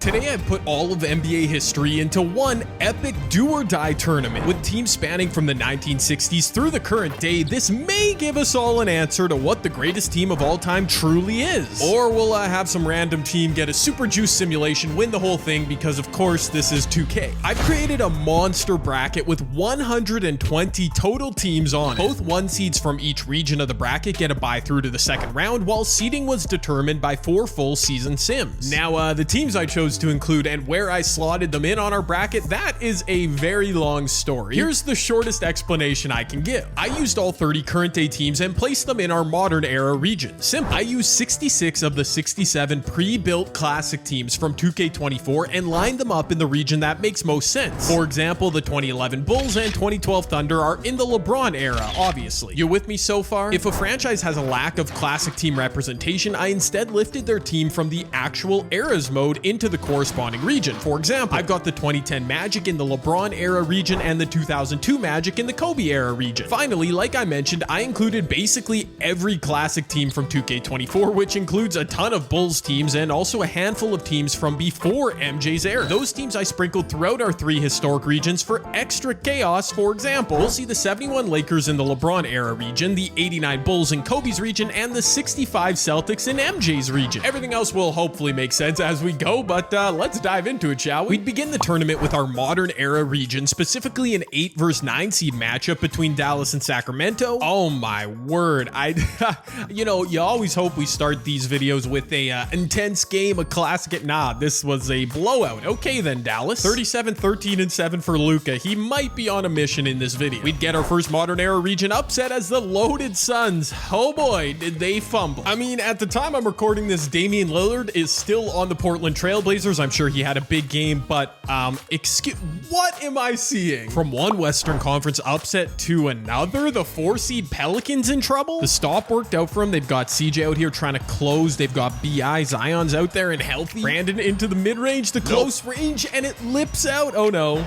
Today I put all of NBA history into one epic do-or-die tournament. With teams spanning from the 1960s through the current day, this may give us all an answer to what the greatest team of all time truly is. Or we'll have some random team get a super juice simulation, win the whole thing, because of course this is 2K. I've created a monster bracket with 120 total teams on it. Both one seeds from each region of the bracket get a bye through to the second round, while seeding was determined by 4 full season sims. Now the teams I chose to include and where I slotted them in on our bracket, that is a very long story. Here's the shortest explanation I can give. I used all 30 current day teams and placed them in our modern era region. Simple. I used 66 of the 67 pre-built classic teams from 2K24 and lined them up in the region that makes most sense. For example, the 2011 Bulls and 2012 Thunder are in the LeBron era, obviously. You with me so far? If a franchise has a lack of classic team representation, I instead lifted their team from the actual eras mode into the corresponding region. For example, I've got the 2010 Magic in the LeBron era region and the 2002 Magic in the Kobe era region. Finally, like I mentioned, I included basically every classic team from 2K24, which includes a ton of Bulls teams and also a handful of teams from before MJ's era. Those teams I sprinkled throughout our 3 historic regions for extra chaos. For example, we'll see the 71 Lakers in the LeBron era region, the 89 Bulls in Kobe's region, and the 65 Celtics in MJ's region. Everything else will hopefully make sense as we go, but let's dive into it, shall we? We'd begin the tournament with our modern era region, specifically an 8 vs 9 seed matchup between Dallas and Sacramento. Oh my word. You know, you always hope we start these videos with a intense game, a classic. Nah, this was a blowout. Okay then, Dallas. 37, 13, and 7 for Luka. He might be on a mission in this video. We'd get our first modern era region upset as the loaded Suns. Oh boy, did they fumble. I mean, at the time I'm recording this, Damian Lillard is still on the Portland Trailblazers. I'm sure he had a big game, but what am I seeing? From one Western Conference upset to another, the 4 seed Pelicans in trouble? The stop worked out for him. They've got CJ out here trying to close. They've got BI, Zion's out there and healthy. Brandon into the mid-range, the close range, and it lips out. Oh no.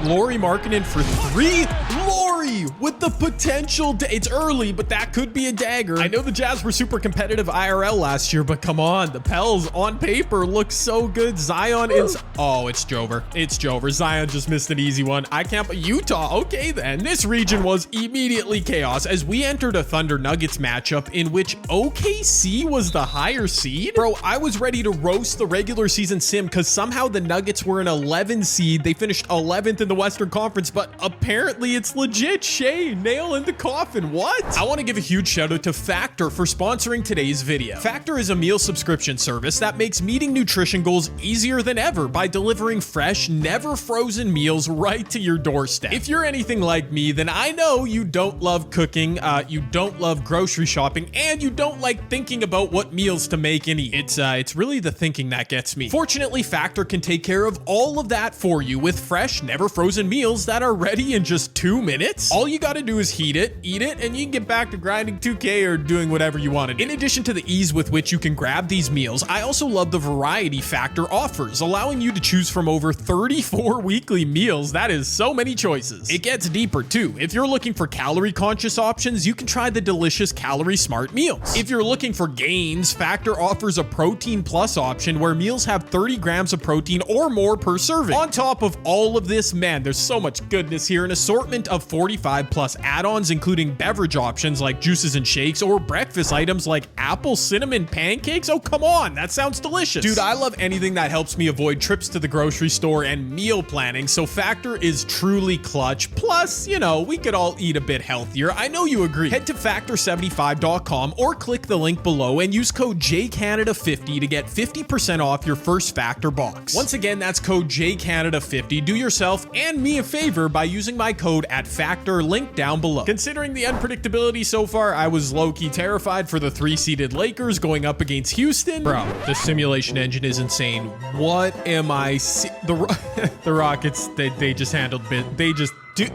Lauri Markkanen for 3. Lauri with the potential. It's early, but that could be a dagger. I know the Jazz were super competitive IRL last year, but come on. The Pels on paper look so good. Zion is... Oh, it's Jover. It's Jover. Zion just missed an easy one. I can't... Utah. Okay, then. This region was immediately chaos as we entered a Thunder Nuggets matchup in which OKC was the higher seed. Bro, I was ready to roast the regular season sim because somehow the Nuggets were an 11 seed. They finished 11th in the Western Conference, but apparently it's legit. Shay, nail in the coffin. What? I want to give a huge shout out to Factor for sponsoring today's video. Factor is a meal subscription service that makes meeting nutrition goals easier than ever by delivering fresh, never frozen meals right to your doorstep. If you're anything like me, then I know you don't love cooking, you don't love grocery shopping, and you don't like thinking about what meals to make and eat. It's really the thinking that gets me. Fortunately, Factor can take care of all of that for you with fresh, never frozen meals that are ready in just 2 minutes. All you gotta do is heat it, eat it, and you can get back to grinding 2K or doing whatever you want to do. In addition to the ease with which you can grab these meals, I also love the variety Factor offers, allowing you to choose from over 34 weekly meals. That is so many choices. It gets deeper too. If you're looking for calorie conscious options, you can try the delicious Calorie Smart meals. If you're looking for gains, Factor offers a Protein Plus option where meals have 30 grams of protein or more per serving. On top of all of this, man, there's so much goodness here. An assortment of 45 plus add-ons, including beverage options like juices and shakes or breakfast items like apple cinnamon pancakes. Oh, come on. That sounds delicious. Dude, I love anything that helps me avoid trips to the grocery store and meal planning, so Factor is truly clutch. Plus, you know, we could all eat a bit healthier. I know you agree. Head to factor75.com or click the link below and use code JCanada50 to get 50% off your first Factor box. Once again, that's code JCanada50. Do yourself and me a favor by using my code at Factor, link down below. Considering the unpredictability so far, I was low-key terrified for the 3-seeded Lakers going up against Houston. Bro, the simulation engine is insane. What am I the Rockets, they just handled bit. They just do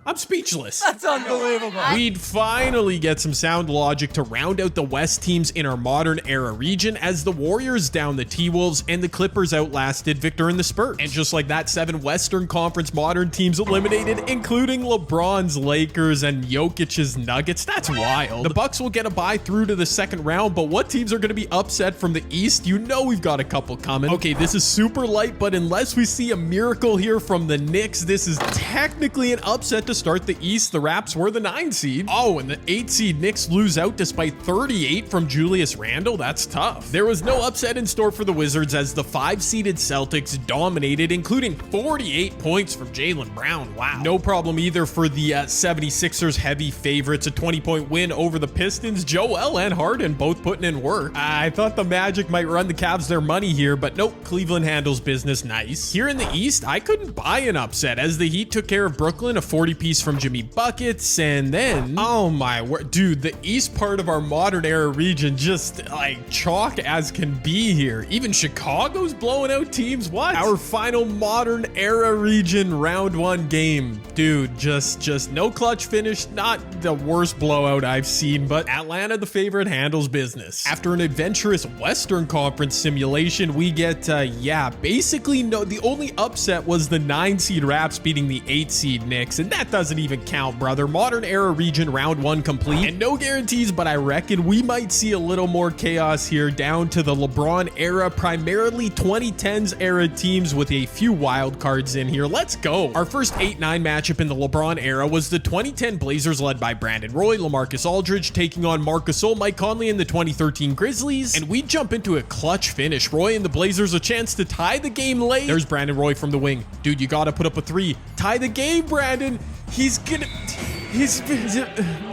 I'm speechless. That's unbelievable. We'd finally get some sound logic to round out the West teams in our modern era region as the Warriors downed the T-Wolves and the Clippers outlasted Victor and the Spurs. And just like that, 7 Western Conference modern teams eliminated, including LeBron's Lakers and Jokic's Nuggets. That's wild. The Bucks will get a bye through to the second round, but what teams are going to be upset from the East? You know we've got a couple coming. Okay, this is super light, but unless we see a miracle here from the Knicks, this is technically an upset to start the East. The Raps were the 9 seed. Oh, and the 8 seed Knicks lose out despite 38 from Julius Randle. That's tough. There was no upset in store for the Wizards as the 5-seeded Celtics dominated, including 48 points from Jaylen Brown. Wow. No problem either for the 76ers heavy favorites. A 20-point win over the Pistons. Joel and Harden both putting in work. I thought the Magic might run the Cavs their money here, but nope, Cleveland handles business nice. Here in the East, I couldn't buy an upset as the Heat took care of Brooklyn, a 40-piece from Jimmy Buckets, and then, oh my word, dude, the East part of our modern era region just like chalk as can be here. Even Chicago's blowing out teams. What? Our final modern era region round 1 game. Dude, just no clutch finish. Not the worst blowout I've seen, but Atlanta, the favorite, handles business. After an adventurous Western Conference simulation, we get, basically the only upset was the 9 seed Raps beating the 8 seed Knicks, and that doesn't even count, brother. Modern era region round 1 complete, and no guarantees, but I reckon we might see a little more chaos here down to the LeBron era, primarily 2010s era teams with a few wild cards in here. Let's go. Our first 8-9 matchup in the LeBron era was the 2010 Blazers led by Brandon Roy, LaMarcus Aldridge taking on Marc Gasol, Mike Conley, and the 2013 Grizzlies, and we jump into a clutch finish. Roy and the Blazers a chance to tie the game late. There's Brandon Roy from the wing. Dude, you gotta put up a 3. Tie the game, Brandon.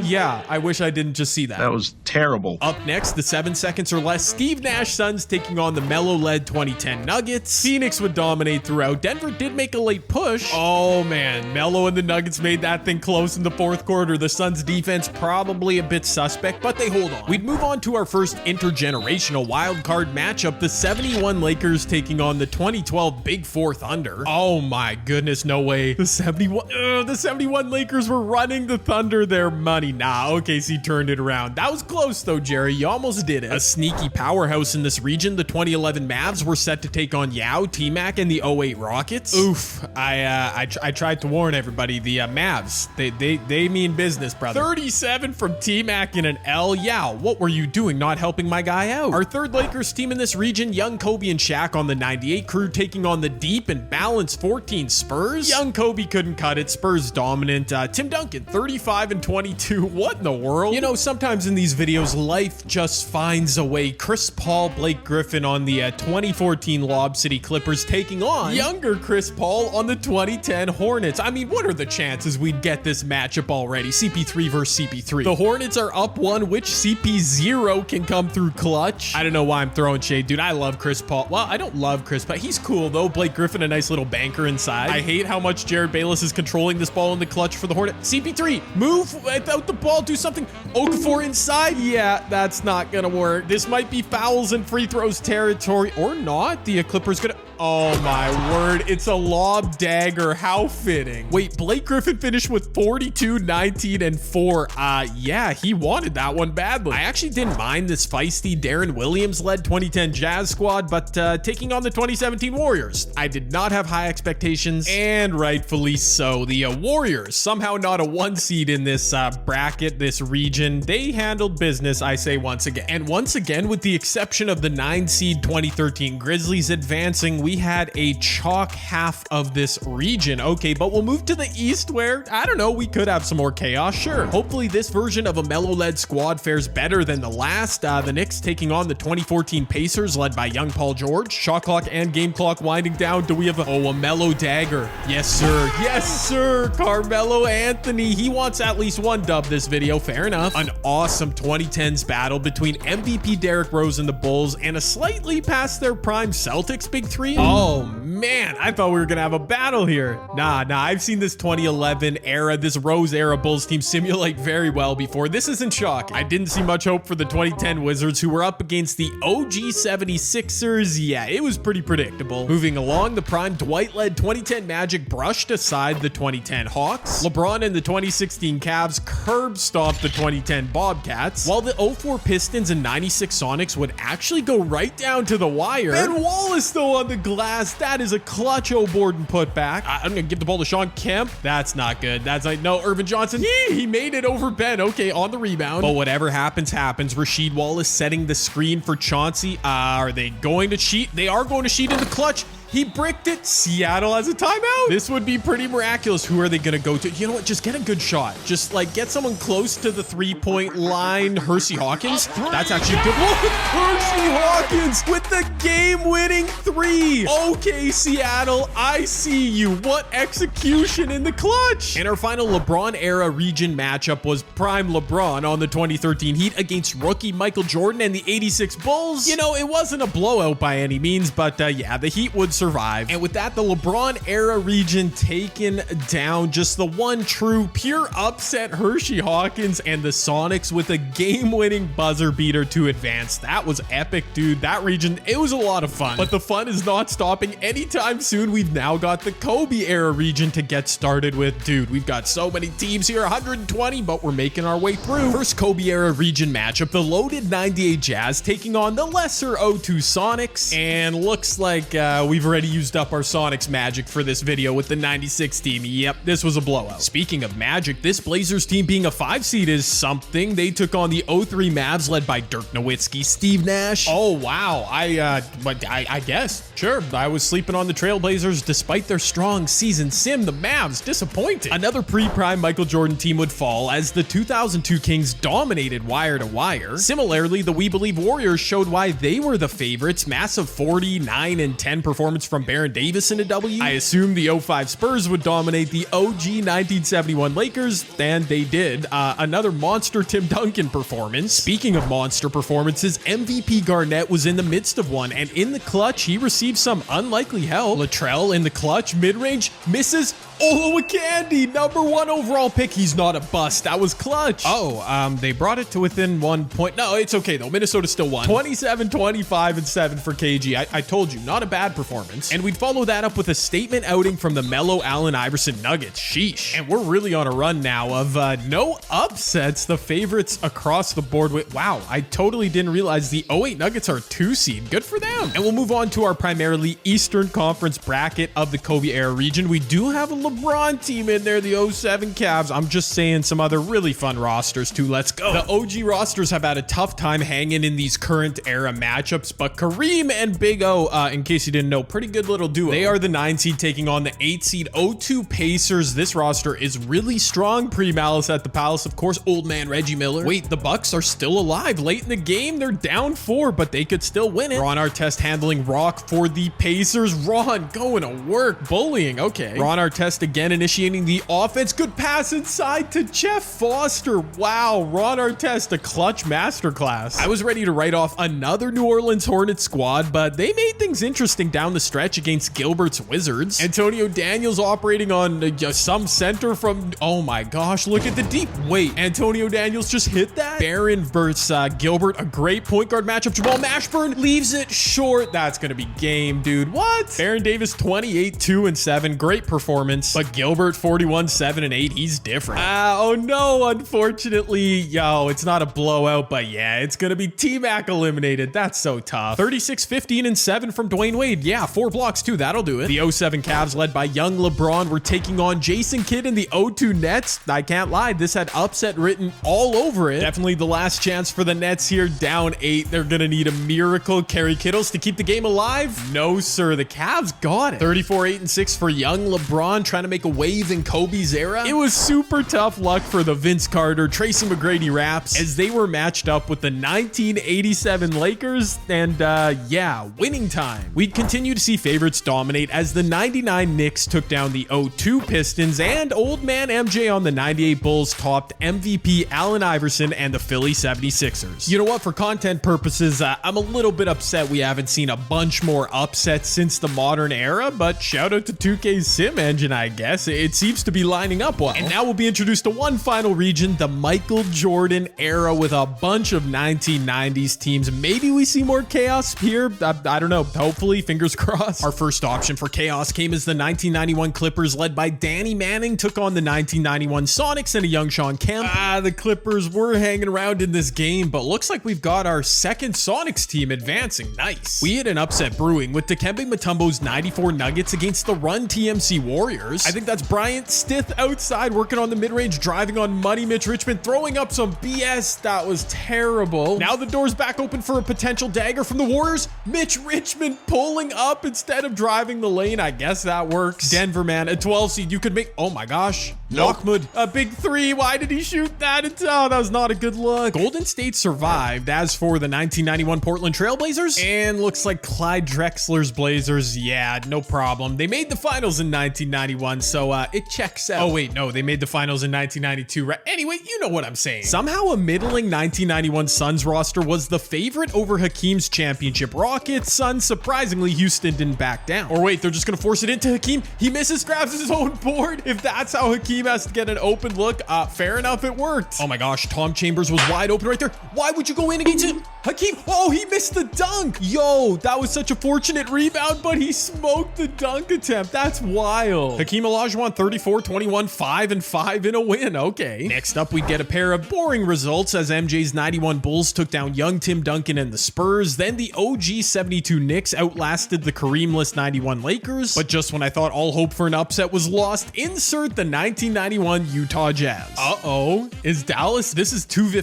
Yeah, I wish I didn't just see that. That was terrible. Up next, the 7 seconds or less Steve Nash Suns taking on the Melo-led 2010 Nuggets. Phoenix would dominate throughout. Denver did make a late push. Oh man, Melo and the Nuggets made that thing close in the 4th quarter. The Suns defense probably a bit suspect, but they hold on. We'd move on to our first intergenerational wild card matchup, the 71 Lakers taking on the 2012 Big 4 Thunder. Oh my goodness, no way. The 71 Lakers were running the Thunder their money. Nah, OKC turned it around. That was close though, Jerry. You almost did it. A sneaky powerhouse in this region, the 2011 Mavs were set to take on Yao, T-Mac, and the 08 Rockets. Oof. I tried to warn everybody. The Mavs, they mean business, brother. 37 from T-Mac in an L. Yao, what were you doing not helping my guy out? Our third Lakers team in this region, young Kobe and Shaq on the 98 crew taking on the deep and balanced 14 Spurs. Young Kobe couldn't cut it. Spurs dominant. Tim Duncan, 35 and 22. What in the world? You know, sometimes in these videos, life just finds a way. Chris Paul, Blake Griffin on the 2014 Lob City Clippers taking on younger Chris Paul on the 2010 Hornets. I mean, what are the chances we'd get this matchup already? CP3 versus CP3. The Hornets are up 1, which CP0 can come through clutch. I don't know why I'm throwing shade, dude. I love Chris Paul. Well, I don't love Chris Paul. He's cool though. Blake Griffin, a nice little banker inside. I hate how much Jared Bayless is controlling this ball in the clutch for the Hornets. CP3, move without the ball, do something. Okafor inside. Yeah, that's not gonna work. This might be fouls and free throws territory, or not. The Clippers gonna... Oh my word, it's a lob dagger. How fitting. Wait, Blake Griffin finished with 42, 19, and 4. Yeah, he wanted that one badly. I actually didn't mind this feisty Darren Williams-led 2010 Jazz squad, but taking on the 2017 Warriors, I did not have high expectations, and rightfully so. The Warriors, somehow not a 1 seed in this bracket, this region, they handled business, I say once again. And once again, with the exception of the 9 seed 2013 Grizzlies advancing, we had a chalk half of this region. Okay, but we'll move to the East where, I don't know, we could have some more chaos, sure. Hopefully this version of a Melo-led squad fares better than the last. The Knicks taking on the 2014 Pacers led by young Paul George. Shot clock and game clock winding down. Do we have a Melo dagger? Yes, sir. Yes, sir. Carmelo Anthony. He wants at least 1 dub this video. Fair enough. An awesome 2010s battle between MVP Derrick Rose and the Bulls and a slightly past their prime Celtics Big 3. Oh Man, I thought we were gonna have a battle here. Nah, I've seen this 2011 era, this Rose era Bulls team simulate very well before. This isn't shocking. I didn't see much hope for the 2010 Wizards, who were up against the OG 76ers. Yeah, it was pretty predictable. Moving along, the prime Dwight-led 2010 Magic brushed aside the 2010 Hawks. LeBron and the 2016 Cavs curb stomped the 2010 Bobcats, while the 04 Pistons and 96 Sonics would actually go right down to the wire. Ben Wallace, though, on the glass. That is a clutch O'Borden putback. I'm gonna give the ball to Sean Kemp. That's not good. That's like, no, Irvin Johnson. He made it over Ben. Okay, on the rebound. But whatever happens, happens. Rasheed Wallace setting the screen for Chauncey. Are they going to cheat? They are going to cheat in the clutch. He bricked it. Seattle has a timeout. This would be pretty miraculous. Who are they going to go to? You know what? Just get a good shot. Just like get someone close to the 3-point line. Hersey Hawkins. That's actually a good one. Hersey Hawkins with the game-winning 3. Okay, Seattle, I see you. What execution in the clutch. And our final LeBron era region matchup was prime LeBron on the 2013 Heat against rookie Michael Jordan and the 86 Bulls. You know, it wasn't a blowout by any means, but yeah, the Heat would survive. And with that, the LeBron era region taken down. Just the one true pure upset, Hersey Hawkins and the Sonics with a game-winning buzzer beater to advance. That was epic, dude. That region, it was a lot of fun. But the fun is not stopping anytime soon. We've now got the Kobe era region to get started with. Dude, we've got so many teams here, 120, but we're making our way through. First Kobe era region matchup, the loaded 98 Jazz taking on the lesser 02 Sonics. And looks like we've already used up our Sonics magic for this video with the 96 team. Yep, this was a blowout. Speaking of magic, this Blazers team being a 5 seed is something. They took on the 03 Mavs led by Dirk Nowitzki, Steve Nash. Oh, wow. I guess. Sure. I was sleeping on the Trailblazers despite their strong season sim. The Mavs disappointed. Another pre-prime Michael Jordan team would fall as the 2002 Kings dominated wire to wire. Similarly, the We Believe Warriors showed why they were the favorites. Massive 49 and 10 performance from Baron Davis in a W. I assume the 05 Spurs would dominate the OG 1971 Lakers, and they did. Another monster Tim Duncan performance. Speaking of monster performances, MVP Garnett was in the midst of one, and in the clutch, he received some unlikely help. Latrell in the clutch, mid-range, misses. Olowokandi, #1 overall pick. He's not a bust. That was clutch. Oh, they brought it to within 1 point. No, it's okay though. Minnesota still won. 27, 25, and 7 for KG. I told you, not a bad performance. And we'd follow that up with a statement outing from the Melo Allen Iverson Nuggets. Sheesh. And we're really on a run now of no upsets. The favorites across the board. Wow, I totally didn't realize the 08 Nuggets are 2 seed. Good for them. And we'll move on to our primarily Eastern Conference bracket of the Kobe era region. We do have a LeBron team in there, the 07 Cavs. I'm just saying some other really fun rosters too. Let's go. The OG rosters have had a tough time hanging in these current era matchups, but Kareem and Big O, in case you didn't know, pretty good little duo. They are the 9 seed taking on the 8 seed 02 Pacers. This roster is really strong. Pre-Malice at the Palace, of course, old man Reggie Miller. Wait, the Bucks are still alive. Late in the game, they're down 4, but they could still win it. Ron Artest handling rock for the Pacers. Ron going to work. Bullying. Okay. Ron Artest again initiating the offense. Good pass inside to Jeff Foster. Wow, Ron Artest, a clutch masterclass. I was ready to write off another New Orleans Hornets squad, but they made things interesting down the stretch against Gilbert's Wizards. Antonio Daniels operating on some center from, oh my gosh, look at the deep. Wait, Antonio Daniels just hit that? Barron versus Gilbert, a great point guard matchup. Jamal Mashburn leaves it short. That's gonna be game, dude. What? Baron Davis 28, 2 and 7. Great performance. But Gilbert 41, 7 and 8. He's different. Oh no, unfortunately, it's not a blowout, but yeah, it's gonna be T-Mac eliminated. That's so tough. 36, 15 and 7 from Dwayne Wade. Yeah, 4 blocks too. That'll do it. The 07 Cavs led by young LeBron were taking on Jason Kidd and the 02 Nets. I can't lie, this had upset written all over it. Definitely the last chance for the Nets here, down 8. They're gonna need a miracle. Kerry Kittles to keep the game alive? No, sir. The Cavs got it. 34, 8 and 6 for young LeBron. trying to make a wave in Kobe's era. It was super tough luck for the Vince Carter, Tracy McGrady Raps as they were matched up with the 1987 Lakers, and yeah, winning time. We'd continue to see favorites dominate as the 99 Knicks took down the 02 Pistons, and old man MJ on the 98 Bulls topped MVP Allen Iverson and the Philly 76ers. You know what, for content purposes, I'm a little bit upset we haven't seen a bunch more upsets since the modern era, but shout out to 2K's sim engine, I guess. It seems to be lining up well. And now we'll be introduced to one final region, the Michael Jordan era, with a bunch of 1990s teams. Maybe we see more chaos here. I don't know. Hopefully, fingers crossed. Our first option for chaos came as the 1991 Clippers, led by Danny Manning, took on the 1991 Sonics and a young Shawn Kemp. The Clippers were hanging around in this game, but looks like we've got our second Sonics team advancing. Nice. We had an upset brewing with Dikembe Mutombo's 94 Nuggets against the Run TMC Warriors. I think that's Bryant Stith outside working on the mid-range, driving on money. Mitch Richmond throwing up some BS. That was terrible. Now the door's back open for a potential dagger from the Warriors. Mitch Richmond pulling up instead of driving the lane. I guess that works. Denver, man, a 12 seed. You could make, oh my gosh. Mahmoud, a big three. Why did he shoot that? Oh, that was not a good look. Golden State survived. As for the 1991 Portland Trailblazers, and looks like Clyde Drexler's Blazers, yeah, no problem. They made the finals in 1991, so it checks out. Oh wait, no, they made the finals in 1992, right? Anyway, you know what I'm saying. Somehow a middling 1991 Suns roster was the favorite over Hakeem's championship Rockets. Suns, surprisingly, Houston didn't back down. Or wait, they're just gonna force it into Hakeem. He misses, grabs his own board. If that's how Hakeem has to get an open look, fair enough, it worked. Oh my gosh, Tom Chambers was wide open right there. Why would you go in against him? Hakeem, oh, he missed the dunk. Yo, that was such a fortunate rebound, but he smoked the dunk attempt. That's wild. Hakeem Olajuwon, 34, 21, 5 and 5 in a win. Okay. Next up, we get a pair of boring results as MJ's 91 Bulls took down young Tim Duncan and the Spurs. Then the OG 72 Knicks outlasted the Kareem-less 91 Lakers. But just when I thought all hope for an upset was lost, insert the 1991 Utah Jazz. Uh-oh. Is Dallas? This is 2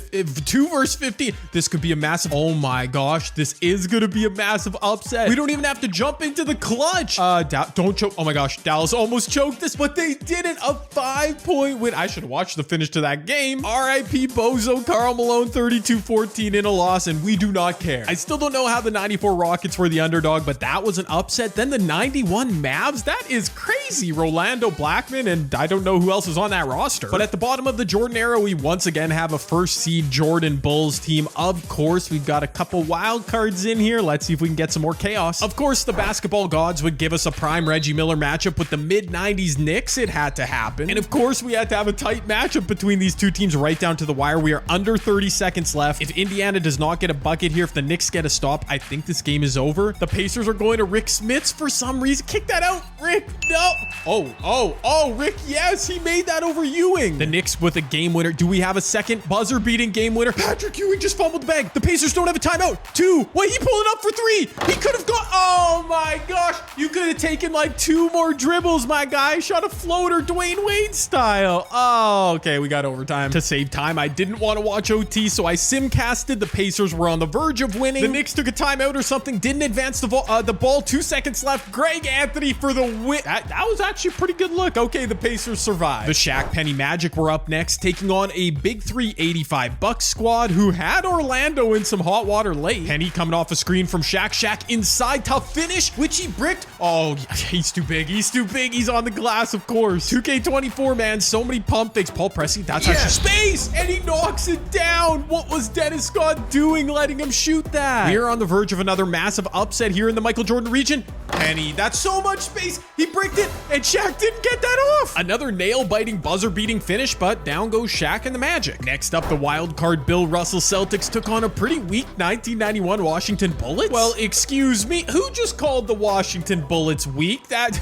versus 50. This could be a massive, oh my gosh, this is gonna be a massive upset. We don't even have to jump into the clutch. Don't choke. Oh my gosh, Dallas almost choked this, but they didn't. A 5-point win. I should watch the finish to that game. R.I.P. Bozo. Karl Malone, 32-14 in a loss, and we do not care. I still don't know how the 94 Rockets were the underdog, but that was an upset. Then the 91 Mavs, that is crazy. Rolando Blackman, and I don't know who else is on that roster. But at the bottom of the Jordan era, we once again have a first seed Jordan Bulls team. Of course, we've got a couple wild cards in here. Let's see if we can get some more chaos. Of course, the basketball gods would give us a prime Reggie Miller matchup with the mid-90s Knicks. It had to happen. And of course, we had to have a tight matchup between these two teams right down to the wire. We are under 30 seconds left. If Indiana does not get a bucket here, if the Knicks get a stop, I think this game is over. The Pacers are going to Rick Smits for some reason. Kick that out, Rick. No. Oh, Rick, yes, he made that over Ewing. The Knicks with a game winner. Do we have a second buzzer-beating game winner? Patrick Ewing just fumbled the bag. The Pacers don't have a timeout. 2. Wait, he pulled it up for 3. He could have gone. Oh my gosh. You could have taken like 2 more dribbles, my guy. Shot a floater, Dwayne Wade style. Oh, okay, we got overtime. To save time, I didn't want to watch OT, so I simcasted. The Pacers were on the verge of winning. The Knicks took a timeout or something, didn't advance the ball. 2 seconds left. Greg Anthony for the win. That was actually a pretty good look. Okay, the Pacers survived. The Shaq Penny Magic were up next, taking on a big 385 Bucks squad who had Orlando in some hot water late. Penny coming off a screen from Shaq. Shaq inside, tough finish, which he bricked. Oh, he's too big. He's too big. He's on the glass, of course. 2K24, man, so many pump fakes. Paul Pressey, that's actually space, and he knocks it down. What was Dennis Scott doing, letting him shoot that? We are on the verge of another massive upset here in the Michael Jordan region. Penny, that's so much space. He bricked it, and Shaq didn't get that off. Another nail-biting, buzzer-beating finish, but down goes Shaq and the Magic. Next up, the wild card Bill Russell Celtics took on a pretty weak 1991 Washington Bullets. Well, excuse me, who just called the Washington Bullets weak? That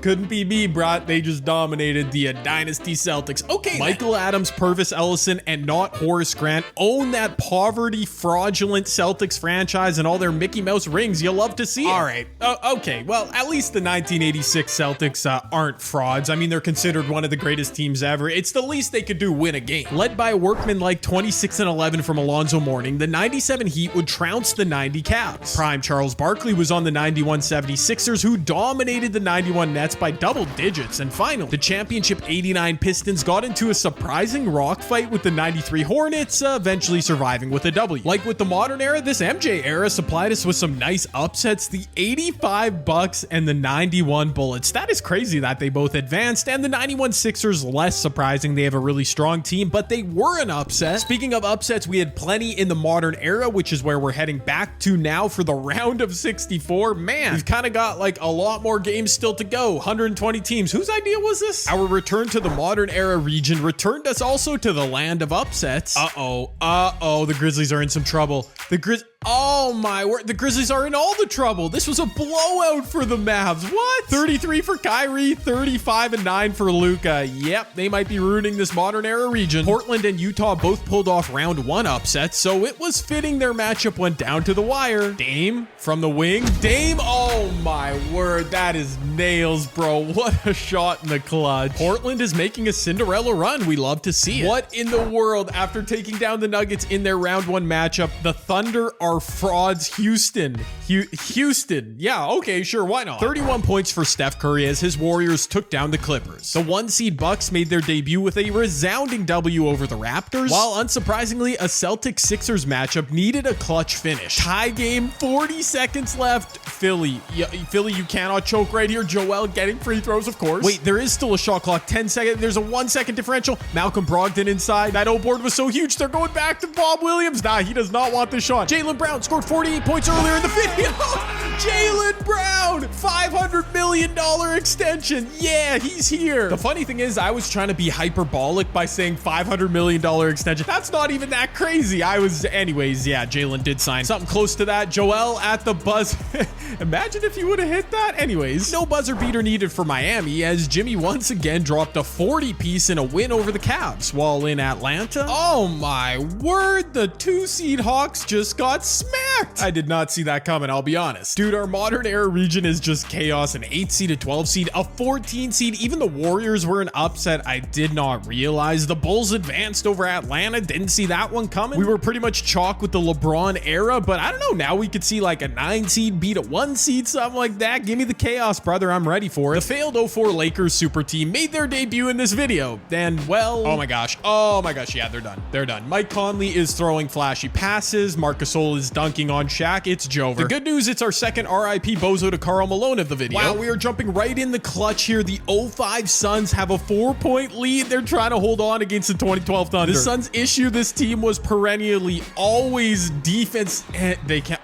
couldn't be me, bro. They just dominated the Dynasty Celtics. Okay, Michael Adams, Purvis Ellison, and not Horace Grant own that poverty, fraudulent Celtics franchise and all their Mickey Mouse rings. You'll love to see it. All right, okay. Okay, well, at least the 1986 Celtics aren't frauds. I mean, they're considered one of the greatest teams ever. It's the least they could do, win a game. Led by a workman-like 26-11 from Alonzo Mourning, the 97 Heat would trounce the 90 Cavs. Prime Charles Barkley was on the 91 76ers, who dominated the 91 Nets by double digits. And finally, the championship 89 Pistons got into a surprising rock fight with the 93 Hornets, eventually surviving with a W. Like with the modern era, this MJ era supplied us with some nice upsets. The 85 Bucks and the 91 Bullets. That is crazy that they both advanced, and the 91 Sixers, less surprising. They have a really strong team, but they were an upset. Speaking of upsets, we had plenty in the modern era, which is where we're heading back to now for the round of 64. Man, we've kind of got like a lot more games still to go. 120 teams. Whose idea was this? Our return to the modern era region returned us also to the land of upsets. The Grizzlies are in some trouble. Oh my word, the Grizzlies are in all the trouble. This was a blowout for the Mavs. What? 33 for Kyrie, 35 and 9 for Luka. Yep, they might be ruining this modern era region. Portland and Utah both pulled off round 1 upsets, so it was fitting their matchup went down to the wire. Dame from the wing. Dame, oh my word, that is nails, bro. What a shot in the clutch. Portland is making a Cinderella run. We love to see it. What in the world? After taking down the Nuggets in their round 1 matchup, the Thunder are frauds. Houston. Yeah, okay, sure, why not? 31 points for Steph Curry as his Warriors took down the Clippers. The 1 seed Bucks made their debut with a resounding W over the Raptors, while unsurprisingly, a Celtics-Sixers matchup needed a clutch finish. Tie game, 40 seconds left. Philly, you cannot choke right here. Joel getting free throws, of course. Wait, there is still a shot clock. 10 seconds. There's a 1 second differential. Malcolm Brogdon inside. That O board was so huge. They're going back to Bob Williams. Nah, he does not want the shot. Jaylen Brown scored 48 points earlier in the video. Jaylen Brown, $500 million extension. Yeah, he's here. The funny thing is, I was trying to be hyperbolic by saying $500 million extension. That's not even that crazy. Anyways, yeah, Jaylen did sign something close to that. Joel at the buzz. Imagine if you would have hit that. Anyways, no buzzer beater needed for Miami as Jimmy once again dropped a 40 piece in a win over the Cavs. While in Atlanta, oh my word, the 2 seed Hawks just got smacked. I did not see that coming, I'll be honest. Dude, our modern era region is just chaos. An 8 seed, a 12 seed, a 14 seed. Even the Warriors were an upset. I did not realize. The Bulls advanced over Atlanta. Didn't see that one coming. We were pretty much chalk with the LeBron era, but I don't know. Now we could see like a 9 seed beat a 1 seed, something like that. Give me the chaos, brother. I'm ready for it. The failed 04 Lakers super team made their debut in this video. And well, oh my gosh. Yeah, they're done. Mike Conley is throwing flashy passes. Marc Gasol is dunking on Shaq. It's Jover. The good news, it's our second RIP Bozo to Karl Malone of the video. Wow, we are jumping right in the clutch here. The 05 Suns have a 4-point lead. They're trying to hold on against the 2012 Thunder. The Suns' issue this team was perennially always defense. And they can't.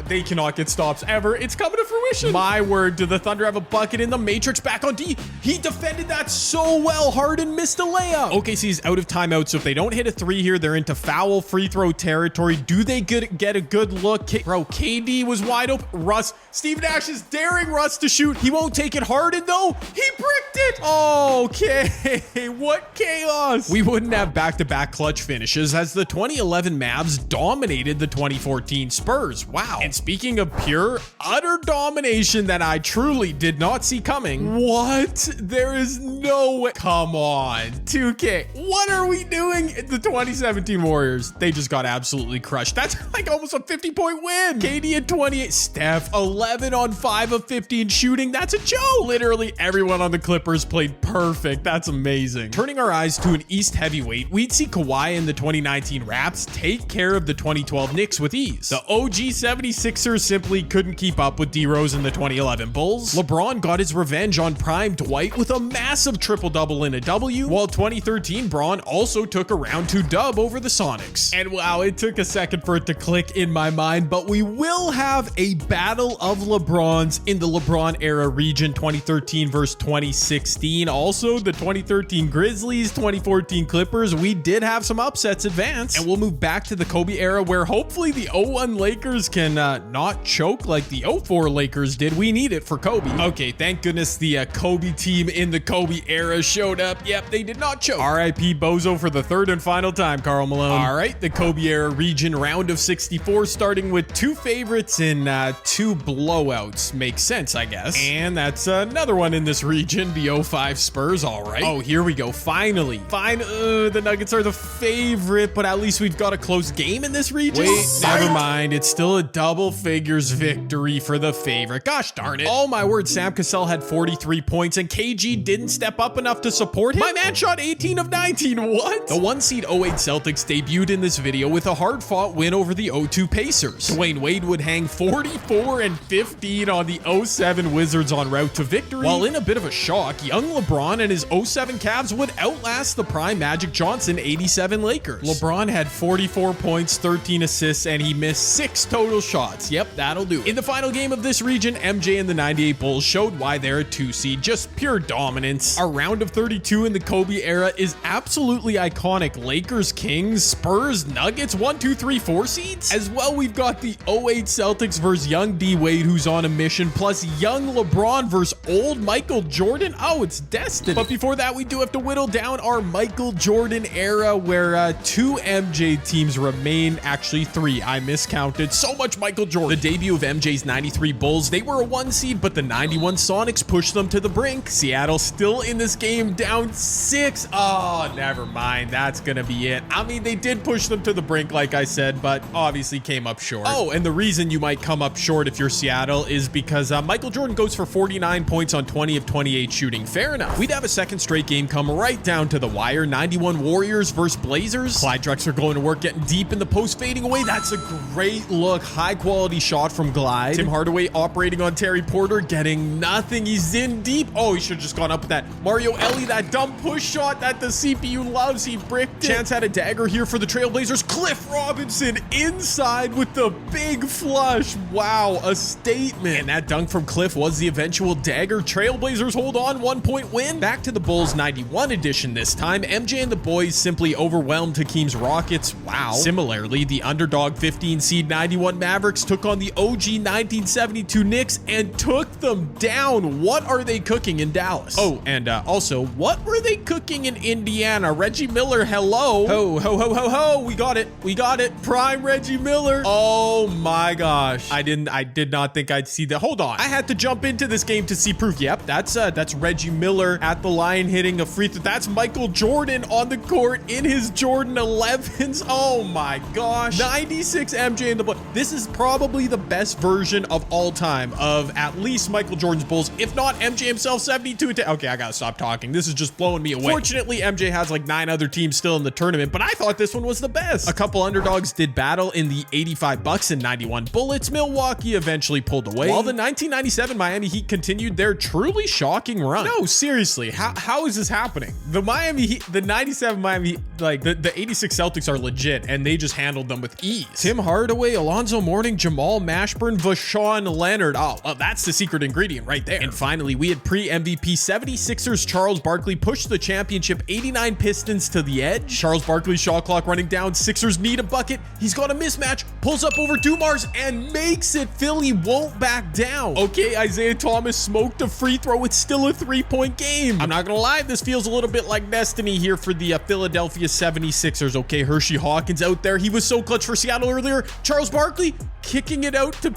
They cannot get stops ever. It's coming to fruition. My word, do the Thunder have a bucket in the Matrix back on D? He defended that so well. Harden missed a layup. OKC's out of timeout, so if they don't hit a 3 here, they're into foul free throw territory. Do they get a good look? Bro, KD was wide open. Steve Nash is daring Russ to shoot. He won't take it. Harden, though, he bricked it. Okay, what chaos. We wouldn't have back-to-back clutch finishes as the 2011 Mavs dominated the 2014 Spurs. Wow. And speaking of pure, utter domination that I truly did not see coming. What? There is no way. Come on, 2K. What are we doing? The 2017 Warriors, they just got absolutely crushed. That's like almost a 50-point win. KD at 28. Steph, 11 on 5 of 15 shooting. That's a joke. Literally everyone on the Clippers played perfect. That's amazing. Turning our eyes to an East heavyweight, we'd see Kawhi and the 2019 Raps take care of the 2012 Knicks with ease. The OG 76ers simply couldn't keep up with D-Rose and the 2011 Bulls. LeBron got his revenge on prime Dwight with a massive triple-double in a W, while 2013 Braun also took a round 2 dub over the Sonics. And wow, it took a second for it to click in my mind, but we will have a battle of LeBrons in the LeBron era region, 2013 versus 2016. Also, the 2013 Grizzlies, 2014 Clippers. We did have some upsets advance. And we'll move back to the Kobe era, where hopefully the 0-1 Lakers can not choke like the 0-4 Lakers did. We need it for Kobe. Okay, thank goodness the Kobe team in the Kobe era showed up. Yep, they did not choke. R.I.P. Bozo for the third and final time, Karl Malone. All right, the Kobe era region, round of 64, starting with 2 favorites and 2 blowouts. Makes sense, I guess. And that's another one in this region, the 0-5 Spurs. All right. Oh, here we go. Finally. The Nuggets are the favorite, but at least we've got a close game in this region. Wait, never mind. It's still a double figures victory for the favorite. Gosh darn it. Oh my word, Sam Cassell had 43 points and KG didn't step up enough to support him. My man shot 18 of 19. What? The 1 seed 08 Celtics debuted in this video with a hard-fought win over the 0-2 Pacers. Dwayne Wade would hang 44 and 15 on the 07 Wizards en route to victory. While in a bit of a shock, young LeBron and his 07 Cavs would outlast the prime Magic Johnson 87 Lakers. LeBron had 44 points, 13 assists, and he missed 6 total shots. Yep, that'll do. In the final game of this region, MJ and the 98 Bulls showed why they're a 2 seed, just pure dominance. Our round of 32 in the Kobe era is absolutely iconic. Lakers, Kings, Spurs, Nuggets, 1, 2, 3, 4 seeds. As well, we've got the 08 Celtics versus young D Wade, who's on a mission, plus young LeBron versus old Michael Jordan. Oh, it's destiny. But before that, we do have to whittle down our Michael Jordan era, where 2 MJ teams remain. Actually 3, I miscounted. So much Michael Jordan. The debut of MJ's 93 Bulls, they were a 1 seed, but the 91 Sonics pushed them to the brink. Seattle still in this game, down 6. Oh, never mind. That's gonna be it. I mean, they did push them to the brink, like I said, but obviously came up short. Oh, and the reason you might come up short if you're Seattle is because Michael Jordan goes for 49 points on 20 of 28 shooting. Fair enough. We'd have a second straight game come right down to the wire. 91 Warriors versus Blazers. Clyde Drexler going to work, getting deep in the post, fading away. That's a great look. High quality shot from Glide. Tim Hardaway operating on Terry Porter, getting nothing. He's in deep. Oh, he should have just gone up with that. Mario Ellie, that dumb push shot that the CPU loves. He bricked it. Chance had a dagger here for the Trailblazers. Cliff Robinson inside with the big flush. Wow, a statement. And that dunk from Cliff was the eventual dagger. Trailblazers hold on, 1-point win. Back to the Bulls 91 edition this time. MJ and the boys simply overwhelmed Hakeem's Rockets. Wow. Similarly, the underdog 15 seed 91 Mavericks took on the OG 1972 Knicks and took them down. What are they cooking in Dallas? Oh, and also, what were they cooking in Indiana? Reggie Miller, hello. Ho, ho, ho, ho, ho. We got it. We got it. Prime Reggie Miller. Oh my gosh. I did not think I'd see that. Hold on. I had to jump into this game to see proof. Yep, that's Reggie Miller at the line hitting a free throw. That's Michael Jordan on the court in his Jordan 11s. Oh my gosh. 96 MJ in the book. This is probably the best version of all time of at least Michael Jordan's Bulls, if not MJ himself. 72. Okay, I gotta stop talking. This is just blowing me away. Fortunately, MJ has like 9 other teams still in the tournament, but I thought this one was the best. A couple underdogs did battle in the 85 Bucks and 91 Bullets. Milwaukee eventually pulled away, while the 1997 Miami Heat continued their truly shocking run. No, seriously, how is this happening? The Miami Heat, the 97 Miami Heat, like the 86 Celtics are legit, and they just handled them with ease. Tim Hardaway, Alonzo Mourning, Jamal Mashburn, Vashawn Leonard. Oh, well, that's the secret ingredient right there. And finally, we had pre-MVP 76ers Charles Barkley push the championship 89 Pistons to the edge. Charles Barkley's shot clock running down. Sixers need a bucket. He's got a mismatch, pulls up over Dumars and makes it. Philly won't back down. Okay, Isaiah Thomas smoked a free throw. It's still a 3-point game. I'm not gonna lie, this feels a little bit like destiny here for the Philadelphia 76ers. Okay, Hershey Hawkins out there. He was so clutch for Seattle earlier. Charles Barkley kicking it out to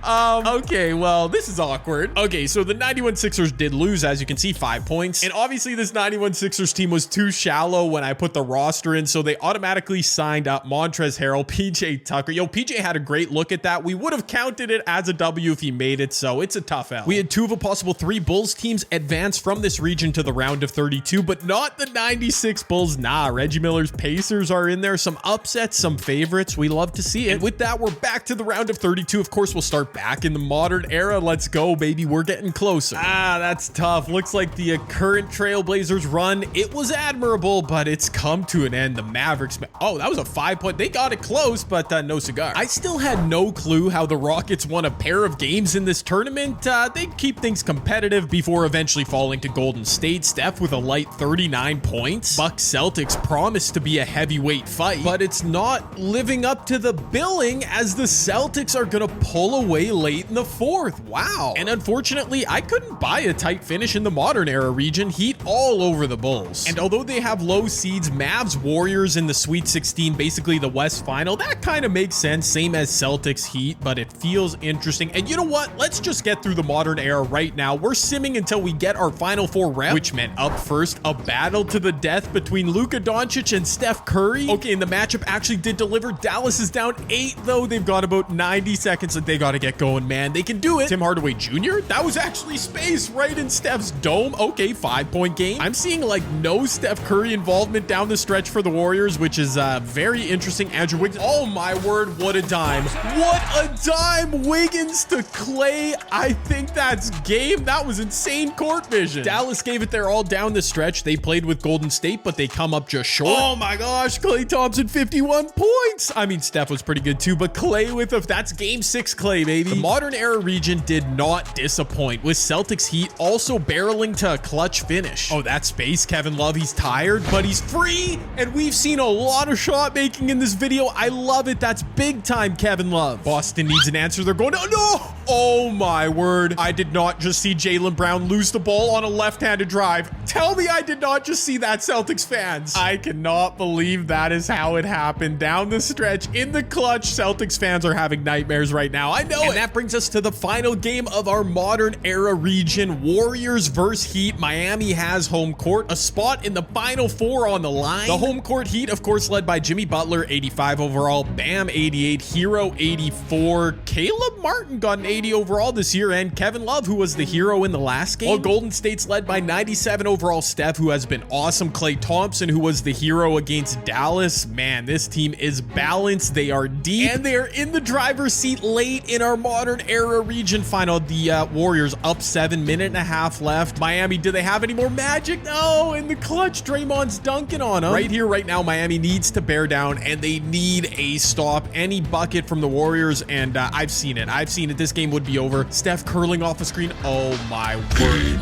okay, well, this is awkward. Okay, so the 91 Sixers did lose, as you can see, 5 points. And obviously this 91 Sixers team was too shallow when I put the roster in, so they automatically signed up Montrezl Harrell, PJ Tucker. Yo, PJ had a great look at that. We would have counted it as a W if he made it, so it's a tough L. We had 2 of a possible 3 Bulls teams advance from this region to the round of 32, but not the 96 Bulls. Nah, Reggie Miller's Pacers are in there. Some upsets, some favorites. We love to see it. And with that, we're back to the round of 32. Of course, we'll start back in the modern era. Let's go, baby. We're getting closer. That's tough. Looks like the current Trailblazers run, it was admirable, but it's come to an end. The Mavericks, oh, that was a 5-point. They got it close, but no cigar. I still had no clue how the Rockets won a pair of games in this tournament. They keep things competitive before eventually falling to Golden State. Steph with a light 39 points. Bucks Celtics promised to be a heavyweight fight, but it's not living up to the billing as the Celtics are gonna pull away late in the fourth. Wow. And unfortunately, I couldn't buy a tight finish in the modern era region. Heat all over the Bulls. And although they have low seeds, Mavs Warriors in the Sweet 16, basically the West Final, that kind of makes sense. Same as Celtics Heat, but it feels interesting. And you know what? Let's just get through the modern era right now. We're simming until we get our Final Four rep, which meant up first, a battle to the death between Luka Doncic and Steph Curry. Okay, and the matchup actually did deliver. Dallas is down 8, though. They've got about 90 seconds that they got to get going, man. They can do it. Tim Hardaway Jr., that was actually space right in Steph's dome. Okay, 5-point game. I'm seeing like no Steph Curry involvement down the stretch for the Warriors, which is very interesting. Andrew Wiggins, oh my word, what a dime. What a dime. Wiggins to Clay. I think that's game. That was insane court vision. Dallas gave it their all down the stretch. They played with Golden State, but they come up just short. Oh my gosh, Klay Thompson, 51 points. I mean, Steph was pretty good too, but Clay with that's game 6 Clay, baby. The modern era region did not disappoint, with Celtics Heat also barreling to a clutch finish. Oh, that space, Kevin Love, he's tired, but he's free, and we've seen a lot of shot making in this video. I love it. That's big time Kevin Love. Boston needs an answer. They're going, no! Oh my word. I did not just see Jaylen Brown lose the ball on a left-handed drive. Tell me I did not just see that, Celtics fans. I cannot believe that is how it happened. Down the stretch, in the clutch, Celtics fans are having nightmares right now. I know. And that brings us to the final game of our modern era region. Warriors versus Heat. Miami has home court. A spot in the Final Four on the line. The home court Heat, of course, led by Jimmy Butler, 85 overall. Bam, 88. Hero, 84. Caleb Martin got an 80 overall this year, and Kevin Love, who was the hero in the last game. While Golden State's led by 97 overall Steph, who has been awesome. Klay Thompson, who was the hero against Dallas. Man, this team is balanced. They are deep, and they are in the driver's seat late in our modern era region final. The Warriors up 7, minute and a half left. Miami, do they have any more magic? No, in the clutch, Draymond's dunking on them. Right here, right now, Miami needs to bear down, and they need a stop. Any bucket from the Warriors, and I've seen it. I've seen it. This game would be over. Steph curling off the screen. Oh my word.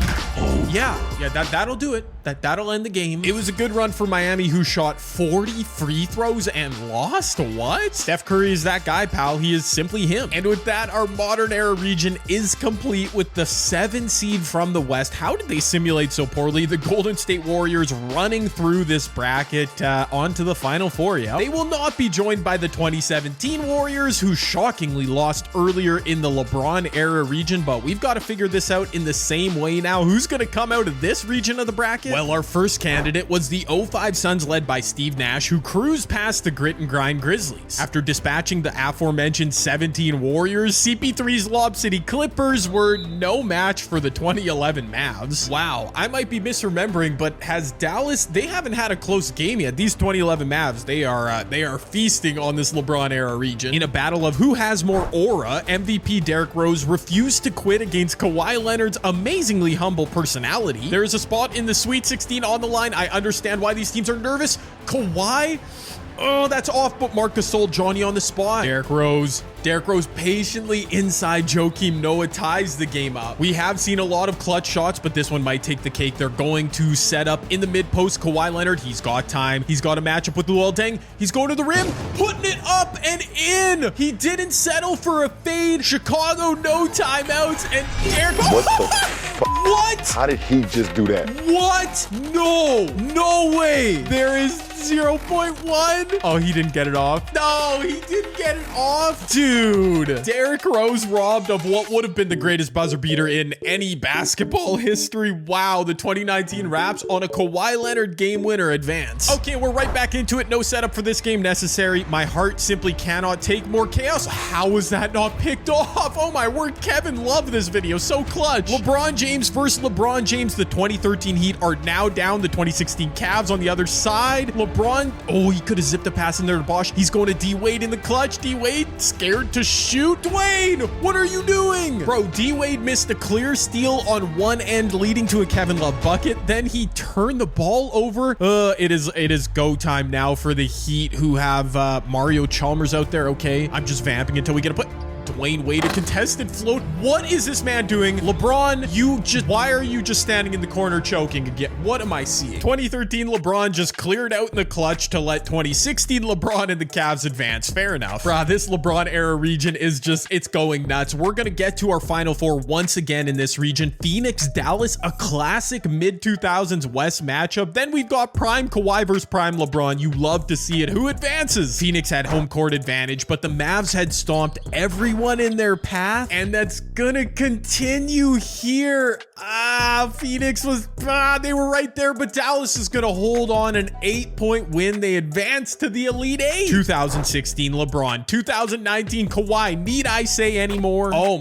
Yeah, that'll do it. That'll end the game. It was a good run for Miami, who shot 40 free throws and lost. What? Steph Curry is that guy, pal. He is simply him. And with that, our modern era region is complete with the 7 seed from the West. How did they simulate so poorly? The Golden State Warriors running through this bracket onto the Final Four. Yeah, they will not be joined by the 2017 Warriors, who shockingly lost earlier in the LeBron era region, but we've got to figure this out in the same way now. Who's going to come out of this region of the bracket? Well, our first candidate was the 05 Suns, led by Steve Nash, who cruised past the grit and grind Grizzlies. After dispatching the aforementioned 17 Warriors, CP3's Lob City Clippers were no match for the 2011 Mavs. Wow, I might be misremembering, but has Dallas, they haven't had a close game yet. These 2011 Mavs, they are feasting on this LeBron era region. In a battle of who has more aura, MVP Derrick Rose refused to quit against Kawhi Leonard's amazingly humble personality. There is a spot in the Sweet 16 on the line. I understand why these teams are nervous. Kawhi, oh, that's off, but Marc Gasol, Johnny on the spot. Derrick Rose patiently inside Joakim Noah ties the game up. We have seen a lot of clutch shots, but this one might take the cake. They're going to set up in the mid post. Kawhi Leonard, he's got time. He's got a matchup with Luol Deng. He's going to the rim, putting it up and in. He didn't settle for a fade. Chicago, no timeouts, and Derrick. What the What? How did he just do that? What? No way. There is 0.1. Oh, he didn't get it off. No, he didn't get it off. Dude, Derrick Rose robbed of what would have been the greatest buzzer beater in any basketball history. Wow, the 2019 Raps on a Kawhi Leonard game winner advance. Okay, we're right back into it. No setup for this game necessary. My heart simply cannot take more chaos. How was that not picked off? Oh my word, Kevin loved this video. So clutch. LeBron James versus LeBron James. The 2013 Heat are now down. The 2016 Cavs on the other side. LeBron, oh, he could have zipped the pass in there to Bosch. He's going to D-Wade in the clutch. D-Wade scared to shoot. Dwayne, what are you doing? Bro, D-Wade missed a clear steal on one end leading to a Kevin Love bucket. Then he turned the ball over. It is go time now for the Heat, who have Mario Chalmers out there. Okay, I'm just vamping until we get a put. Dwayne Wade, a contested float. What is this man doing? LeBron, why are you just standing in the corner choking again? What am I seeing? 2013 LeBron just cleared out in the clutch to let 2016 LeBron and the Cavs advance. Fair enough. Bruh, this LeBron era region is just, it's going nuts. We're gonna get to our final four once again in this region. Phoenix, Dallas, a classic mid-2000s West matchup. Then we've got prime Kawhi versus prime LeBron. You love to see it. Who advances? Phoenix had home court advantage, but the Mavs had stomped everyone in their path, and that's gonna continue here. Phoenix was, they were right there, but Dallas is gonna hold on an 8-point win. They advanced to the Elite Eight. 2016 LeBron, 2019 Kawhi. Need I say anymore? Oh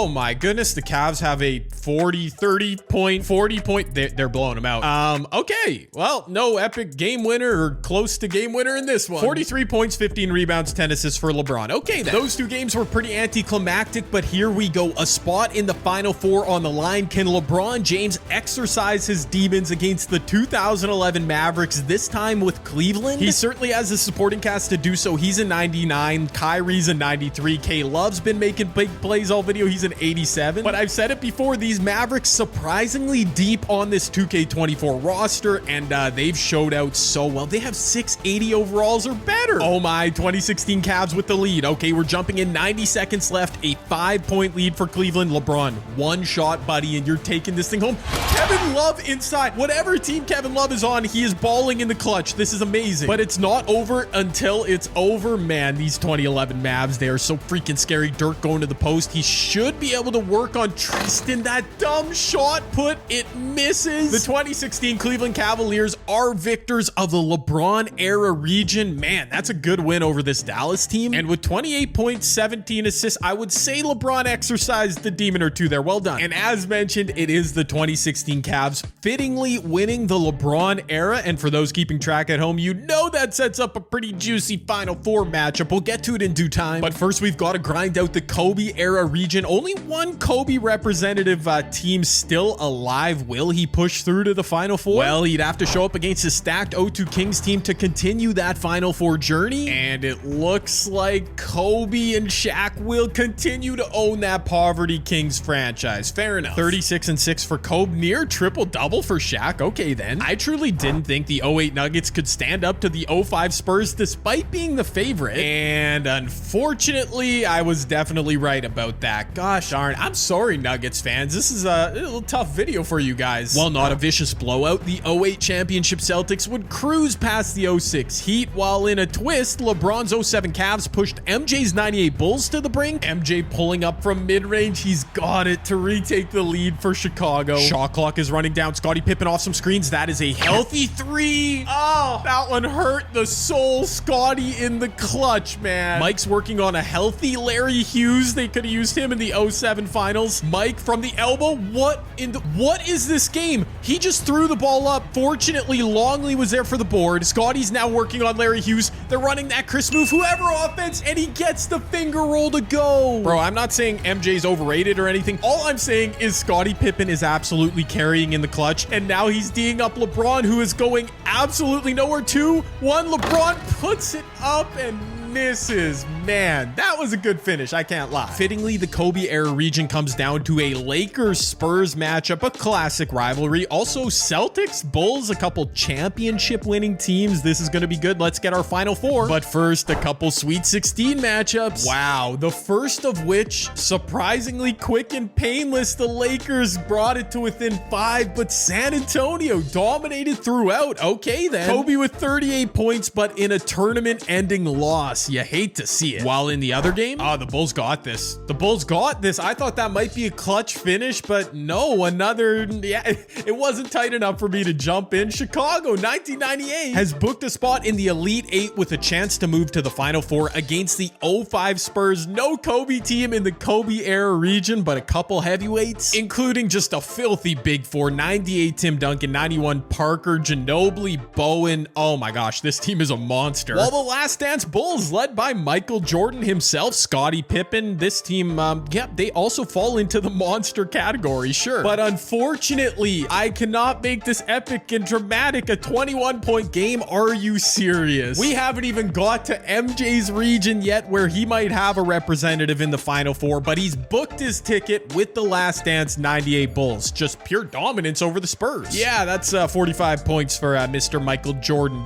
my goodness, the Cavs have a 40 point. They're blowing them out. Okay, well, no epic game winner or close to game winner in this one. 43 points, 15 rebounds, 10 assists for LeBron. Okay, then. Those two games were pretty anticlimactic, but here we go. A spot in the final four on the line. Can LeBron James exercise his demons against the 2011 Mavericks, this time with Cleveland? He certainly has the supporting cast to do so. He's a 99. Kyrie's a 93. K Love's been making big plays all video. He's an 87. But I've said it before, these Mavericks surprisingly deep on this 2K24 roster, and they've showed out so well. They have 680 overalls or better. Oh my, 2016 Cavs with the lead. Okay, we're jumping in 90 seconds left. A 5-point lead for Cleveland. LeBron, one shot, buddy, and you're taking this thing home. Kevin Love inside. Whatever team Kevin Love is on, he is balling in the clutch. This is amazing. But it's not over until it's over. Man, these 2011 Mavs, they are so freaking scary. Dirk going to the post. He should be able to work on Tristan. That dumb shot put, it misses. The 2016 Cleveland Cavaliers are victors of the LeBron era region. Man, that's a good win over this Dallas team. And with 28 points, 17 assists, I would say LeBron exercised the demon or two there. Well done. And as mentioned, it is the 2016 Cavs fittingly winning the LeBron era. And for those keeping track at home, you know that sets up a pretty juicy Final Four matchup. We'll get to it in due time. But first, we've got to grind out the Kobe era region. Only one Kobe representative team still alive. Will he push through to the Final Four? Well, he'd have to show up against a stacked 0-2 Kings team to continue that Final Four journey. And it looks like Kobe and Shaq will continue to own that Poverty Kings franchise. Fair enough. 36-6 for Kobe, near triple-double for Shaq. Okay, then. I truly didn't think the 08 Nuggets could stand up to the 05 Spurs despite being the favorite. And unfortunately, I was definitely right about that. Gosh darn, I'm sorry, Nuggets fans. This is a little tough video for you guys. While not a vicious blowout, the 08 championship Celtics would cruise past the 06 Heat, while in a twist, LeBron's 07 Cavs pushed MJ's 98 Bulls to the brink. MJ pulling up from mid-range. He's got it to retake the lead for Chicago. Shot clock is running down. Scottie Pippen off some screens. That is a healthy three. Oh, that one hurt the soul. Scottie in the clutch, man. Mike's working on a healthy Larry Hughes. They could have used him in the 07 finals. Mike from the elbow. What is this game? He just threw the ball up. Fortunately, Longley was there for the board. Scottie's now working on Larry Hughes. They're running that Chris move, whoever offense, and he gets the finger roll to go. Bro, I'm not saying MJ's overrated or anything. All I'm saying is Scottie Pippen is absolutely carrying in the clutch, and now he's D'ing up LeBron, who is going absolutely nowhere. 2-1, LeBron puts it up and misses. Man, that was a good finish, I can't lie. Fittingly, the Kobe era region comes down to a Lakers-Spurs matchup, a classic rivalry. Also, Celtics, Bulls, a couple championship winning teams. This is going to be good. Let's get our Final Four. But first, a couple Sweet 16 matchups. Wow, the first of which, surprisingly quick and painless. The Lakers brought it to within 5, but San Antonio dominated throughout. Okay, then. Kobe with 38 points, but in a tournament-ending loss. loss. You hate to see it. While in the other game, the Bulls got this. The Bulls got this. I thought that might be a clutch finish, but no, it wasn't tight enough for me to jump in. Chicago, 1998, has booked a spot in the Elite Eight with a chance to move to the Final Four against the 05 Spurs. No Kobe team in the Kobe era region, but a couple heavyweights, including just a filthy big four. 98 Tim Duncan, 91 Parker, Ginobili, Bowen. Oh my gosh, this team is a monster. While the Last Dance Bulls, led by Michael Jordan himself, Scottie Pippen, this team, they also fall into the monster category, sure. But unfortunately, I cannot make this epic and dramatic a 21-point game. Are you serious? We haven't even got to MJ's region yet, where he might have a representative in the Final Four, but he's booked his ticket with the Last Dance 98 Bulls. Just pure dominance over the Spurs. Yeah, that's 45 points for Mr. Michael Jordan.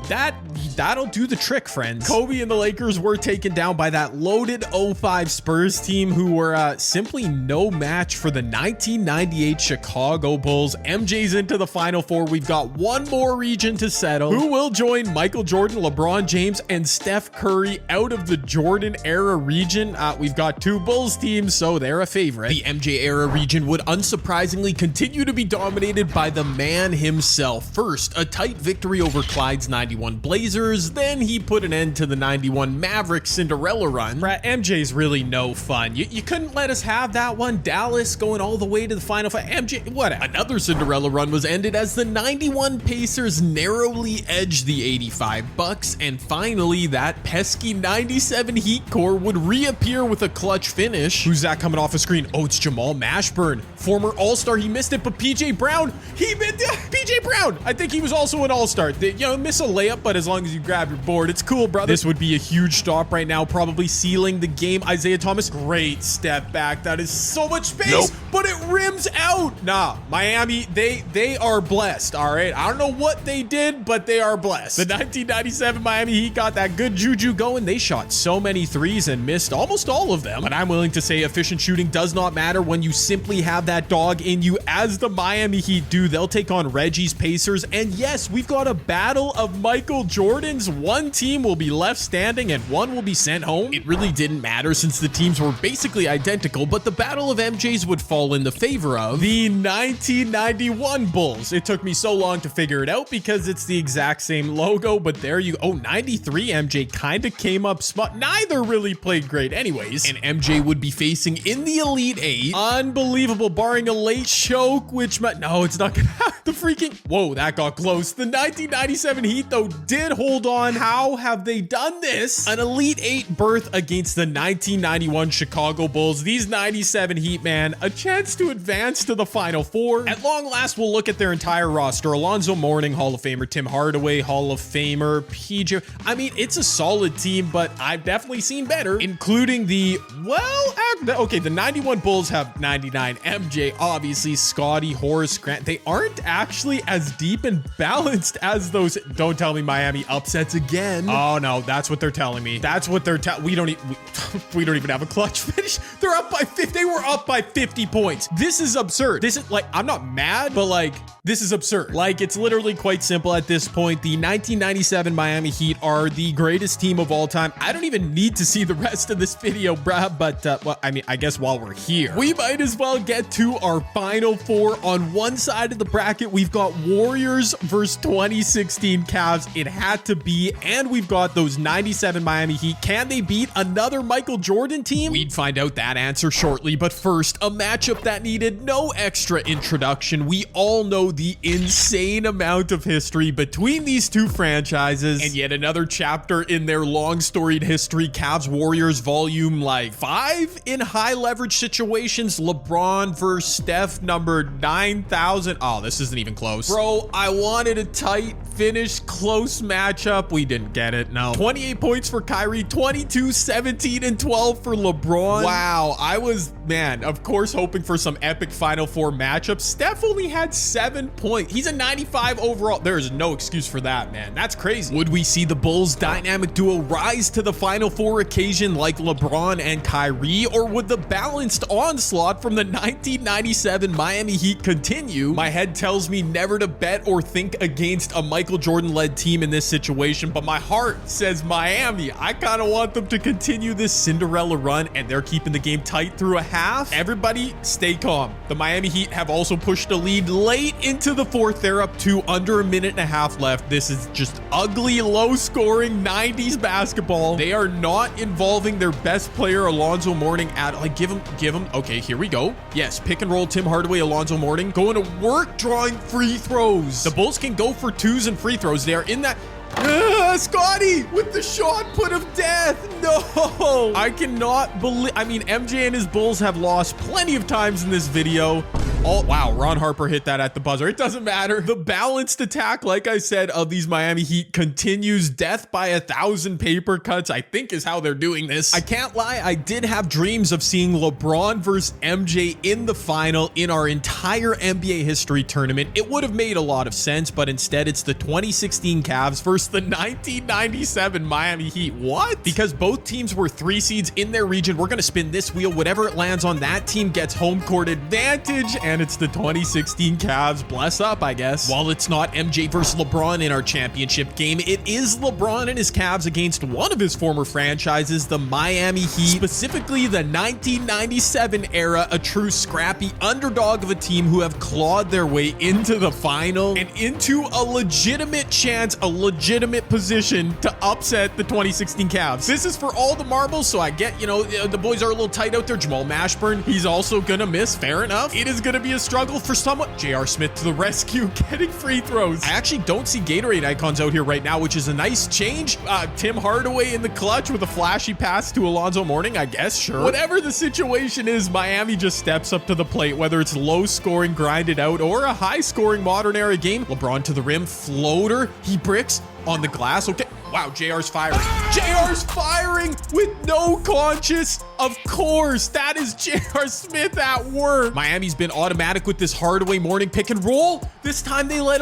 That'll do the trick, friends. Kobe and the Lakers were taken down by that loaded 05 Spurs team, who were simply no match for the 1998 Chicago Bulls. MJ's into the Final Four. We've got one more region to settle. Who will join Michael Jordan, LeBron James, and Steph Curry out of the Jordan era region? We've got two Bulls teams, so they're a favorite. The MJ era region would unsurprisingly continue to be dominated by the man himself. First, a tight victory over Clyde's 91 Blazers. Then he put an end to the 91 Mavericks Cinderella run. MJ's really no fun. You couldn't let us have that one. Dallas going all the way to the Final Four. MJ, what? Another Cinderella run was ended as the 91 Pacers narrowly edged the 85 Bucks. And finally, that pesky 97 Heat core would reappear with a clutch finish. Who's that coming off the screen? Oh, it's Jamal Mashburn, former All-Star. He missed it, but PJ Brown, PJ Brown, I think he was also an All-Star. Miss a layup, but as long as you grab your board, it's cool, brother. This would be a huge stop right now, probably sealing the game. Isaiah Thomas, great step back. That is so much space, but it rims out. Nah, Miami, they are blessed, all right? I don't know what they did, but they are blessed. The 1997 Miami Heat got that good juju going. They shot so many threes and missed almost all of them. But I'm willing to say efficient shooting does not matter when you simply have that dog in you, as the Miami Heat do. They'll take on Reggie's Pacers. And yes, we've got a battle of Michael Jordans. One team will be left standing and one will be sent home. It really didn't matter since the teams were basically identical, but the battle of MJs would fall in the favor of the 1991 Bulls. It took me so long to figure it out because it's the exact same logo, but there you go. 93 MJ kind of came up spot. Neither really played great anyways, and MJ would be facing in the Elite Eight. Unbelievable, barring a late choke, which no, it's not gonna happen. The freaking, whoa, that got close. The 1997 Heat, though, did hold on. How have they done this? An Elite Eight berth against the 1991 Chicago Bulls. These 97 Heat, man, a chance to advance to the Final Four. At long last, we'll look at their entire roster. Alonzo Mourning, Hall of Famer. Tim Hardaway, Hall of Famer. PJ. I mean, it's a solid team, but I've definitely seen better, including the, the 91 Bulls have 99 MJ, obviously, Scottie, Horace Grant. They aren't actually as deep and balanced as those. Don't tell me Miami upsets again. Oh no, that's what they're telling me. That's what they're telling. We don't even have a clutch finish. They're up by 50. They were up by 50 points. This is absurd. This is like, I'm not mad, but like, this is absurd. Like, it's literally quite simple at this point. The 1997 Miami Heat are the greatest team of all time. I don't even need to see the rest of this video, bruh, but well, I mean, I guess while we're here, we might as well get to our Final Four. On one side of the bracket, we've got Warriors versus 2016 Cavs. It had to be, and we've got those 97 Miami Heat. Can they beat another Michael Jordan team? We'd find out that answer shortly, but first, a matchup that needed no extra introduction. We all know the insane amount of history between these two franchises, and yet another chapter in their long storied history. Cavs Warriors volume 5 in high leverage situations. LeBron versus Steph, number 9,000. Oh, this isn't even close, bro. I wanted a tight finish, close matchup. We didn't get it. No. 28 points for Kyrie, 22, 17, and 12 for LeBron. Wow, I was man, of course, hoping for some epic Final Four matchups. Steph only had 7 points. He's a 95 overall. There is no excuse for that, man. That's crazy. Would we see the Bulls' dynamic duo rise to the Final Four occasion like LeBron and Kyrie, or would the balanced onslaught from the 1997 Miami Heat continue? My head tells me never to bet or think against a Michael Jordan-led team in this situation, but my heart says Miami. I kind of want them to continue this Cinderella run, and they're keeping the game tight through a half. Everybody stay calm. The Miami Heat have also pushed a lead late into the fourth. They're up to under a minute and a half left. This is just ugly, low-scoring 90s basketball. They are not involving their best player, Alonzo Mourning, at like give him. Okay, here we go. Yes, pick and roll Tim Hardaway, Alonzo Mourning going to work drawing free throws. The Bulls can go for twos and free throws. They are in that. Scotty with the shot put of death. No, I cannot believe. I mean, MJ and his Bulls have lost plenty of times in this video. Oh, wow, Ron Harper hit that at the buzzer. It doesn't matter. The balanced attack, like I said, of these Miami Heat continues. Death by 1,000 paper cuts, I think, is how they're doing this. I can't lie, I did have dreams of seeing LeBron versus MJ in the final in our entire NBA history tournament. It would have made a lot of sense, but instead it's the 2016 Cavs versus the 1997 Miami Heat. What? Because both teams were 3 seeds in their region. We're going to spin this wheel. Whatever it lands on, that team gets home court advantage. And it's the 2016 Cavs. Bless up, I guess. While it's not MJ versus LeBron in our championship game, it is LeBron and his Cavs against one of his former franchises, the Miami Heat, specifically the 1997 era, a true scrappy underdog of a team who have clawed their way into the final and into a legitimate chance, a legitimate position to upset the 2016 Cavs. This is for all the marbles, so I get, you know, the boys are a little tight out there. Jamal Mashburn, he's also gonna miss. Fair enough. It is gonna be a struggle for someone. J.R. Smith to the rescue, getting free throws. I actually don't see Gatorade icons out here right now, which is a nice change. Tim Hardaway in the clutch with a flashy pass to Alonzo Mourning, I guess, sure. Whatever the situation is, Miami just steps up to the plate, whether it's low scoring, grinded out, or a high scoring modern era game. LeBron to the rim, floater, he bricks on the glass. Okay. Wow, JR's firing. JR's firing with no conscience. Of course, that is J.R. Smith at work. Miami's been automatic with this Hardaway Mourning pick and roll. This time they let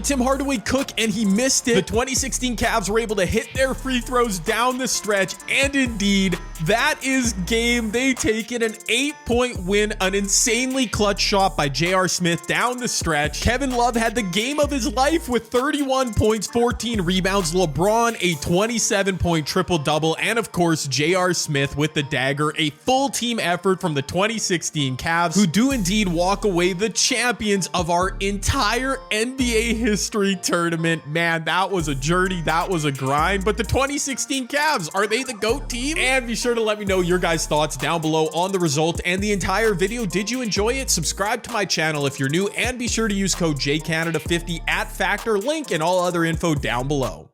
Tim Hardaway cook, and he missed it. The 2016 Cavs were able to hit their free throws down the stretch, and indeed, that is game. They take it, an 8-point win, an insanely clutch shot by J.R. Smith down the stretch. Kevin Love had the game of his life with 31 points, 14 rebounds. LeBron, a 27-point triple-double, and of course, J.R. Smith with the dagger, a full team effort from the 2016 Cavs, who do indeed walk away the champions of our entire NBA history tournament. Man, that was a journey, that was a grind, but the 2016 Cavs, are they the GOAT team? And be sure to let me know your guys' thoughts down below on the result and the entire video. Did you enjoy it? Subscribe to my channel if you're new, and be sure to use code JCanada50 at Factor, link and all other info down below.